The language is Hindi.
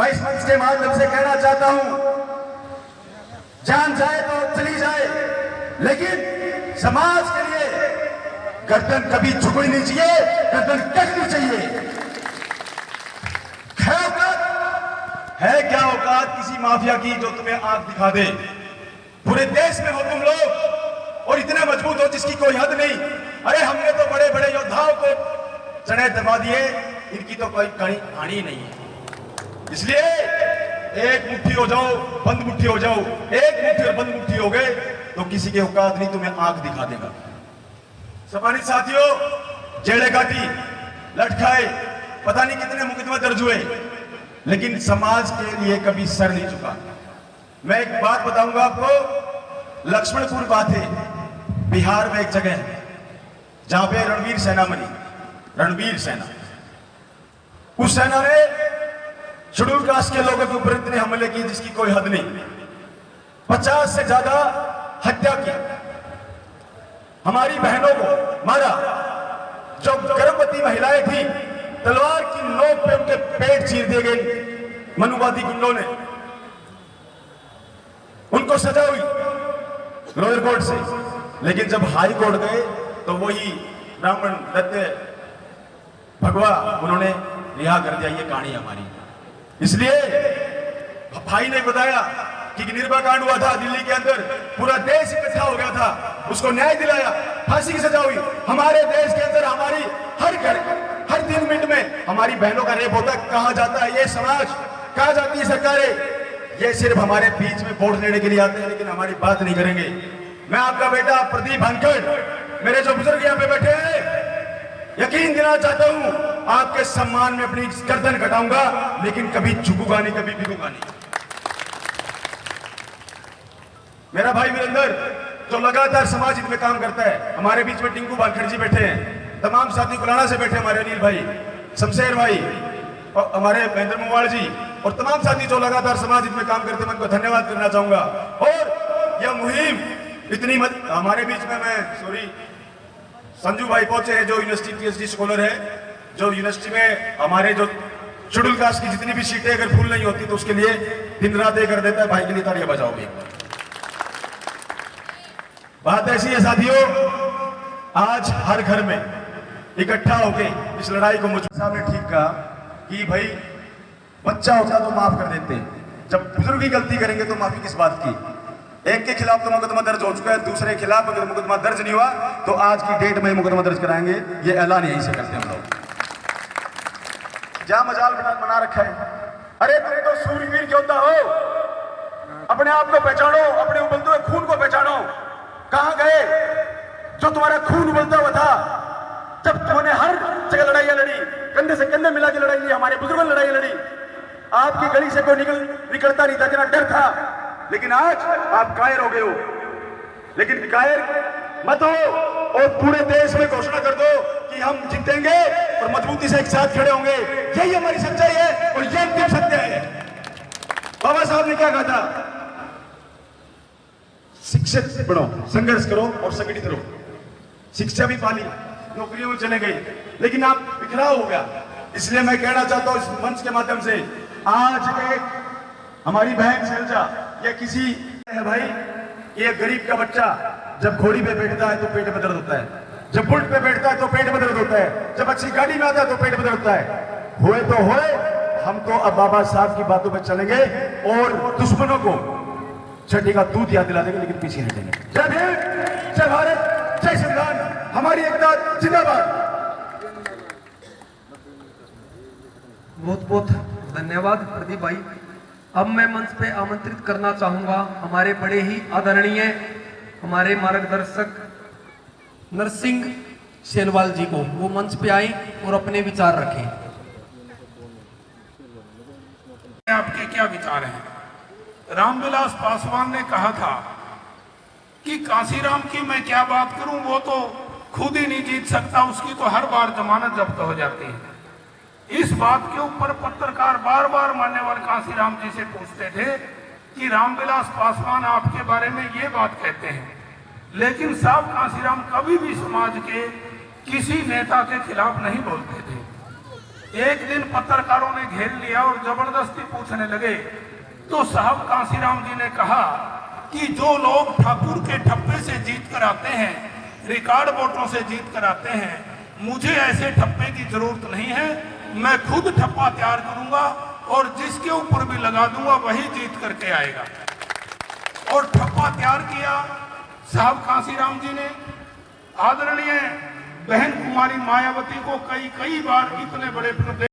मैं इस मंच के माध्यम से कहना चाहता हूं, जान जाए तो चली जाए, लेकिन समाज के लिए गर्दन कभी झुकनी नहीं चाहिए, गर्दन कटनी चाहिए। है क्या औकात किसी माफिया की जो तुम्हें आंख दिखा दे? पूरे देश में हो तुम लोग और इतने मजबूत हो जिसकी कोई हद नहीं। अरे हमने तो बड़े बड़े योद्धाओं को चने दबा दिए, इनकी तो कोई कहानी नहीं है। इसलिए एक मुट्ठी हो जाओ, बंद मुट्ठी हो जाओ, एक मुट्ठी और बंद मुट्ठी हो गए तो किसी के औकात नहीं तुम्हें आंख दिखा देगा। सम्मानित साथियों, जेड़े काटी, लटकाए, पता नहीं कितने मुकदमे दर्ज हुए, लेकिन समाज के लिए कभी सर नहीं झुका। मैं एक बात बताऊंगा आपको, लक्ष्मणपुर बात है, बिहार में एक जगह है जहां पे रणवीर सेना बनी, रणवीर सेना। उस सेना ने शेड्यूल कास्ट के लोगों के ऊपर इतने हमले किए जिसकी कोई हद नहीं। 50 से ज्यादा हत्या की, हमारी बहनों को मारा। जो गर्भवती महिलाएं थी, तलवार की नोक पे उनके पेट चीर दिए गए मनुवादी गुंडों ने। उनको सजा हुई लोअर कोर्ट से, लेकिन जब हाई कोर्ट गए तो वही ब्राह्मण दत्ते भगवा उन्होंने रिहा कर दिया। ये कहानी हमारी। इसलिए भाई ने बताया कि निर्भया कांड हुआ था दिल्ली के अंदर, पूरा देश इकट्ठा हो गया था, उसको न्याय दिलाया, फांसी की सजा हुई। हमारे देश के अंदर हमारी हर घर, हर 3 मिनट में हमारी बहनों का रेप होता है। कहां जाता है ये समाज, कहां जाती है सरकारें? ये सिर्फ हमारे बीच में वोट लेने के लिए आते हैं, लेकिन हमारी बात नहीं करेंगे। मैं आपका बेटा प्रदीप हनखड़, मेरे जो बुजुर्ग यहाँ पे बैठे हैं, यकीन दिलाना चाहता हूं, आपके सम्मान में अपनी गर्दन कटाऊंगा, लेकिन कभी झुकूंगा नहीं, कभी बिकूंगा नहीं। मेरा भाई वीरेंद्र जो लगातार समाज हित में काम करता है, हमारे बीच में टिंकू बालखड़ जी बैठे हैं, तमाम साथी कुलाना से बैठे, हमारे अनिल भाई, शमशेर भाई और हमारे महेंद्र मुवाड़ जी और तमाम साथी जो लगातार समाज हित में काम करते हैं, मैं उनको धन्यवाद करना चाहूंगा। और यह मुहिम इतनी हमारे बीच में, मैं संजू भाई पहुंचे हैं जो यूनिवर्सिटी पीएचडी स्कॉलर है, जो यूनिवर्सिटी में हमारे जो शेड्यूल कास्ट की जितनी भी सीटें अगर फुल नहीं होती तो उसके लिए दिन रात ये कर देता है। भाई के लिए तालियां बजाओगे। बात ऐसी है साथियों, आज हर घर में इकट्ठा होके इस लड़ाई को मुझ साहब ने ठीक कहा कि भाई बच्चा होता तो माफ कर देते, जब बुजुर्ग ही गलती करेंगे तो माफी किस बात की? एक के खिलाफ तो मुकदमा दर्ज हो चुका है, दूसरे के खिलाफ अगर मुकदमा दर्ज नहीं हुआ तो आज की डेट में मुकदमा दर्ज कराएंगे। ये ऐलान यहीं से करते हैं हम लोग। क्या मजाल बना रखा है? अरे तुम तो सूरवीर योद्धा हो, अपने आप को पहचानो, अपने उबलते हुए खून को पहचानो। कहां गए जो तुम्हारा खून उबलता हुआ था, जब तुमने हर जगह लड़ाइयां लड़ी, कंधे से कंधे मिला के लड़ाई लड़ी, हमारे बुजुर्गों ने लड़ाई लड़ी, आपकी गली से कोई निकलता नहीं था, इतना डर था। लेकिन आज आप कायर हो गए हो। लेकिन कायर मत हो और पूरे देश में घोषणा कर दो कि हम जीतेंगे और मजबूती से एक साथ खड़े होंगे। यही हमारी सच्चाई है और यह अंतिम सत्य है। बाबा साहब ने क्या कहा था? शिक्षित बनो, संघर्ष करो और संगठित रहो। शिक्षा भी पाली, नौकरियों में चले गए, लेकिन आप बिखराव हो गया। इसलिए मैं कहना चाहता हूं इस मंच के माध्यम से, आज एक हमारी बहन शैलजा या किसी है भाई, ये गरीब का बच्चा जब घोड़ी पे बैठता है तो पेट में दर्द होता है, जब बुलेट पे बैठता है तो पेट में दर्द होता है, जब अच्छी गाड़ी में आता है तो पेट में दर्द होता है। हुए तो हुए, हम तो अब बाबा साहब की बातों पर चलेंगे और दुश्मनों को छठी का दूध याद दिला देंगे, लेकिन पीछे नहीं देंगे। जय भीम, जय भारत, जय संविधान, हमारी एकता जिंदाबाद। बहुत बहुत धन्यवाद प्रदीप भाई। अब मैं मंच पे आमंत्रित करना चाहूंगा हमारे बड़े ही आदरणीय हमारे मार्गदर्शक नरसिंह सेनवाल जी को, वो मंच पे आए और अपने विचार रखें। आपके क्या विचार हैं? रामविलास पासवान ने कहा था कि कांसीराम की मैं क्या बात करूं, वो तो खुद ही नहीं जीत सकता, उसकी तो हर बार जमानत जब्त हो जाती है। इस बात के ऊपर पत्रकार बार बार मान्यवर कांसीराम जी से पूछते थे कि रामविलास पासवान आपके बारे में ये बात कहते हैं, लेकिन साहब कांसीराम कभी भी समाज के किसी नेता के खिलाफ नहीं बोलते थे। एक दिन पत्रकारों ने घेर लिया और जबरदस्ती पूछने लगे, तो साहब कांसीराम जी ने कहा कि जो लोग ठाकुर के ठप्पे से जीत कर आते हैं, रिकॉर्ड वोटों से जीत कर आते हैं, मुझे ऐसे ठप्पे की जरूरत नहीं है। मैं खुद ठप्पा तैयार करूंगा और जिसके ऊपर भी लगा दूंगा वही जीत करके आएगा। और ठप्पा तैयार किया साहब कांसीराम जी ने। आदरणीय बहन कुमारी मायावती को कई बार इतने बड़े प्रदेश